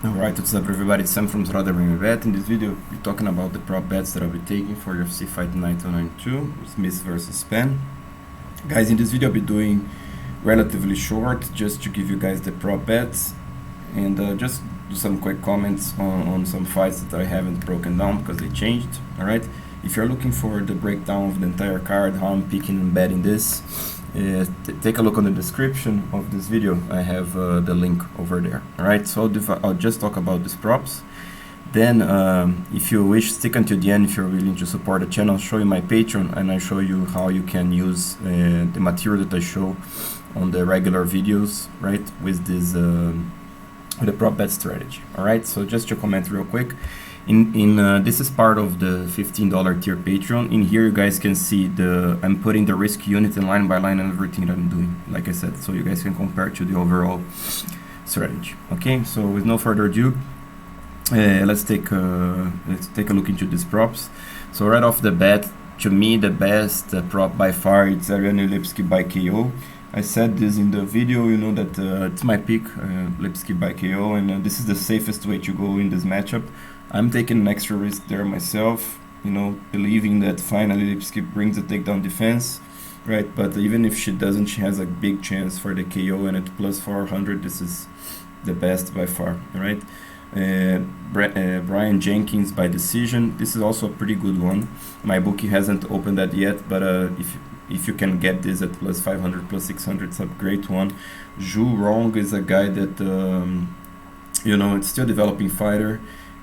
Alright, what's up everybody, it's Sam from Bet. In this video, we're talking about the prop bets that I'll be taking for UFC Fight Night Smith versus Spann. Guys, in this video I'll be doing relatively short, just to give you guys the prop bets and just do some quick comments on some fights that I haven't broken down because they changed. Alright, if you're looking for the breakdown of the entire card, how I'm picking and betting this, take a look on the description of this video. I have the link over there. Alright, so I'll just talk about these props. Then if you wish, stick until the end if you're willing to support the channel. I'll show you my Patreon and I show you how you can use the material that I show on the regular videos, right, with this with the prop bet strategy. Alright, so just to comment real quick, this is part of the $15 tier Patreon. In here you guys can see I'm putting the risk unit in line by line and everything that I'm doing, like I said, so you guys can compare to the overall strategy. Okay, so with no further ado, let's take a look into these props. So right off the bat, to me the best prop by far is Ariane Lipski by KO. I said this in the video, you know that it's my pick, Lipski by KO, and this is the safest way to go in this matchup. I'm taking an extra risk there myself, you know, believing that finally Lipski brings the takedown defense, right? But even if she doesn't, she has a big chance for the KO, and at plus 400, this is the best by far, right? Brian Jenkins by decision, this is also a pretty good one. My bookie hasn't opened that yet, but if you can get this at plus 500, plus 600, it's a great one. Zhu Rong is a guy that, you know, it's still developing fighter.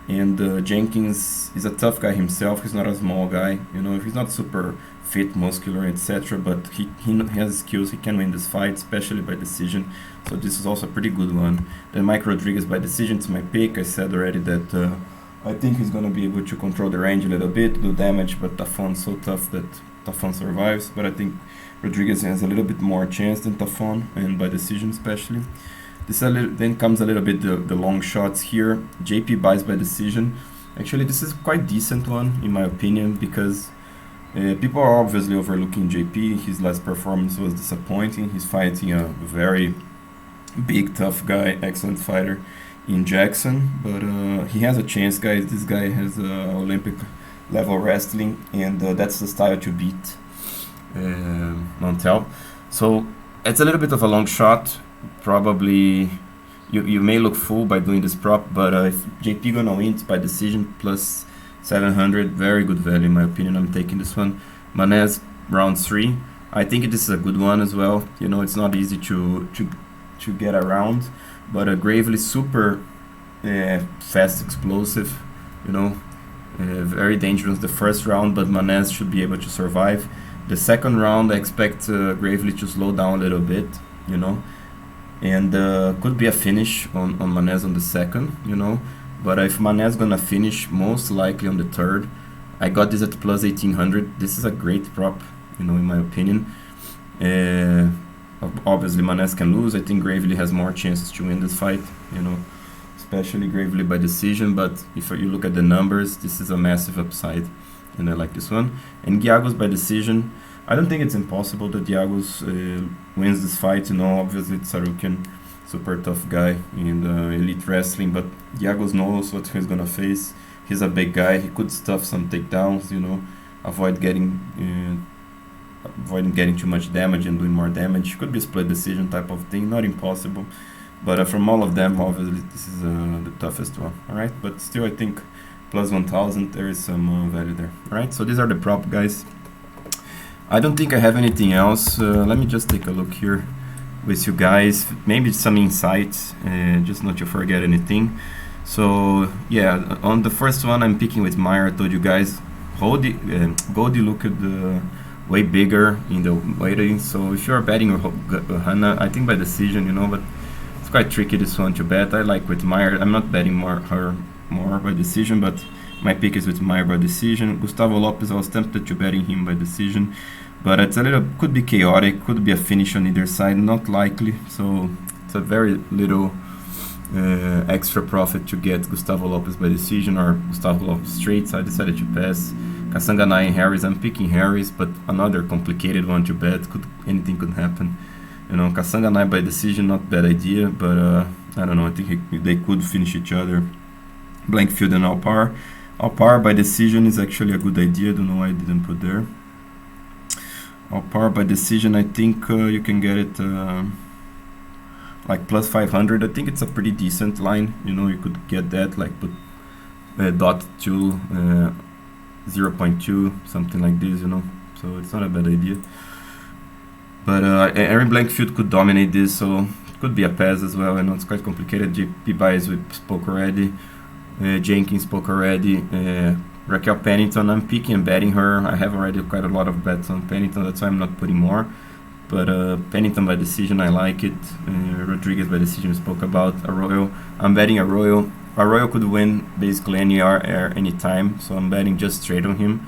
And Jenkins is a tough guy himself. He's not a small guy, you know, he's not super fit, muscular, etc. But he has skills, he can win this fight, especially by decision. So this is also a pretty good one. Then Mike Rodriguez by decision, it's my pick. I said already that I think he's going to be able to control the range a little bit, do damage, but Tafon's so tough that Tafon survives. But I think Rodriguez has a little bit more chance than Tafon, and by decision especially. Then comes a little bit the long shots here. JP buys by decision. Actually, this is quite decent one in my opinion, because people are obviously overlooking JP. His last performance was disappointing. He's fighting a very big, tough guy, excellent fighter in Jackson, but he has a chance, guys. This guy has Olympic level wrestling, and that's the style to beat Montel. So it's a little bit of a long shot. Probably you may look fool by doing this prop, but if JP gonna win by decision plus 700, very good value in my opinion. I'm taking this one. Manez round 3, I think this is a good one as well. You know, it's not easy to get around, but Gravely super fast, explosive, you know, very dangerous the first round, but Manez should be able to survive. The second round I expect Gravely to slow down a little bit, you know, and could be a finish on Manez on the second, you know. But if Manez gonna finish, most likely on the third. I got this at plus 1800. This is a great prop, you know, in my opinion. Obviously Manez can lose. I think Gravely has more chances to win this fight, you know, especially Gravely by decision. But if you look at the numbers, this is a massive upside, and I like this one. And Giagos by decision, I don't think it's impossible that Giagos wins this fight, you know. Obviously it's Sarukian, super tough guy in elite wrestling, but Giagos knows what he's gonna face. He's a big guy, he could stuff some takedowns, you know, avoiding getting too much damage and doing more damage. Could be a split decision type of thing, not impossible, but from all of them, obviously this is the toughest one. Alright, but still I think plus 1000, there is some value there. Alright, so these are the prop, guys. I don't think I have anything else. Let me just take a look here with you guys, maybe some insights, just not to forget anything. So yeah, on the first one I'm picking with Whitmire. I told you guys, GOldy looked way bigger in the weighting, so if you're betting Hannah, I think by decision, you know, but it's quite tricky this one to bet. I like Whitmire. I'm not betting her more by decision, but my pick is Whitmire by decision. Gustavo Lopez, I was tempted to betting him by decision, but it's a little, could be chaotic, could be a finish on either side, not likely. So it's a very little extra profit to get Gustavo Lopez by decision or Gustavo Lopez straight, so I decided to pass. Kasanganay and Harris, I'm picking Harris, but another complicated one to bet, anything could happen. You know, Kasanganay by decision, not bad idea, but I don't know. I think they could finish each other. Blank field and all par by decision is actually a good idea. Don't know why I didn't put there. All par by decision, I think you can get it like plus 500. I think it's a pretty decent line. You know, you could get that, like put dot 2, 0.2, something like this, you know. So it's not a bad idea. But Aaron Blankfield could dominate this, so it could be a pass as well. I know it's quite complicated. JP Baez spoke already. Jenkins spoke already. Raquel Pennington, I'm picking and betting her. I have already quite a lot of bets on Pennington, that's why I'm not putting more. But Pennington by decision, I like it. Rodriguez by decision, spoke about. Arroyo, I'm betting Arroyo. Arroyo could win basically any time, so I'm betting just straight on him.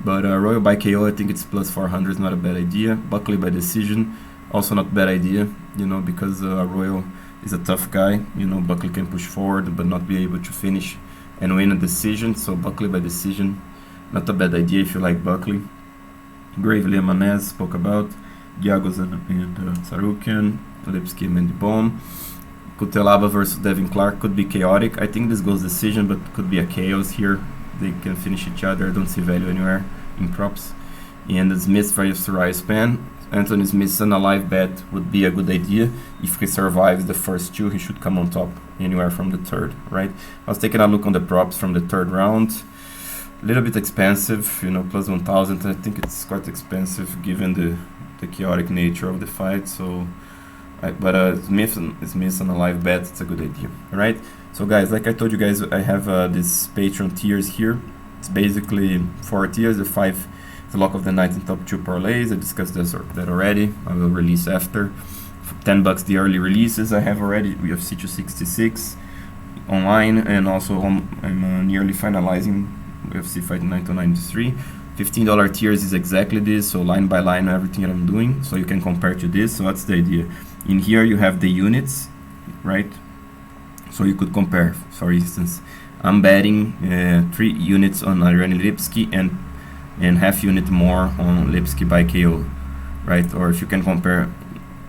But Arroyo by KO, I think it's plus 400, is not a bad idea. Buckley by decision, also not bad idea, you know, because Arroyo is a tough guy. You know, Buckley can push forward but not be able to finish and win a decision. So Buckley by decision, not a bad idea if you like Buckley. Gravely Amanez spoke about. Giagos and Sarukian, Lipski and Mendibom. Kutelaba versus Devin Clark could be chaotic. I think this goes decision, but could be a chaos here. They can finish each other. I don't see value anywhere in props. And Smith versus Spann. Anthony Smith's an alive bet would be a good idea. If he survives the first two, he should come on top anywhere from the third, right? I was taking a look on the props from the third round. A little bit expensive, you know, plus 1,000. I think it's quite expensive given the chaotic nature of the fight. So, but Smith's an alive bet. It's a good idea, all right? So guys, like I told you guys, I have this Patreon tiers here. It's basically 4 tiers. The lock of the night and top 2 parlays. I discussed that already. I will release after. For $10 the early releases I have already. UFC 266 online, and also I'm nearly finalizing UFC Fight Night 93. $15 tiers is exactly this, so line by line everything that I'm doing, so you can compare to this. So that's the idea. In here you have the units, right? So you could compare. For instance, I'm betting 3 units on Ariane Lipski and half unit more on Lipski by KO, right? Or if you can compare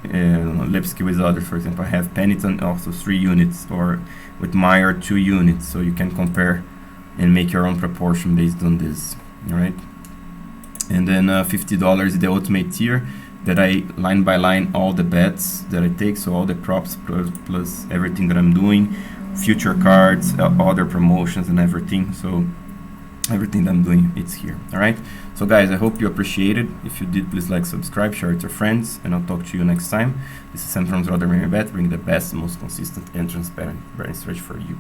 Lipski with others, for example, I have Pennington also 3 units, or with Meyer 2 units, so you can compare and make your own proportion based on this, all right? And then $50 is the ultimate tier, that I line by line all the bets that I take, so all the props plus everything that I'm doing, future cards, other promotions and everything. So everything that I'm doing, it's here, all right? So guys, I hope you appreciate it. If you did, please like, subscribe, share it to your friends, and I'll talk to you next time. This is Sam from Bet, bringing the best, most consistent and transparent betting strategy for you.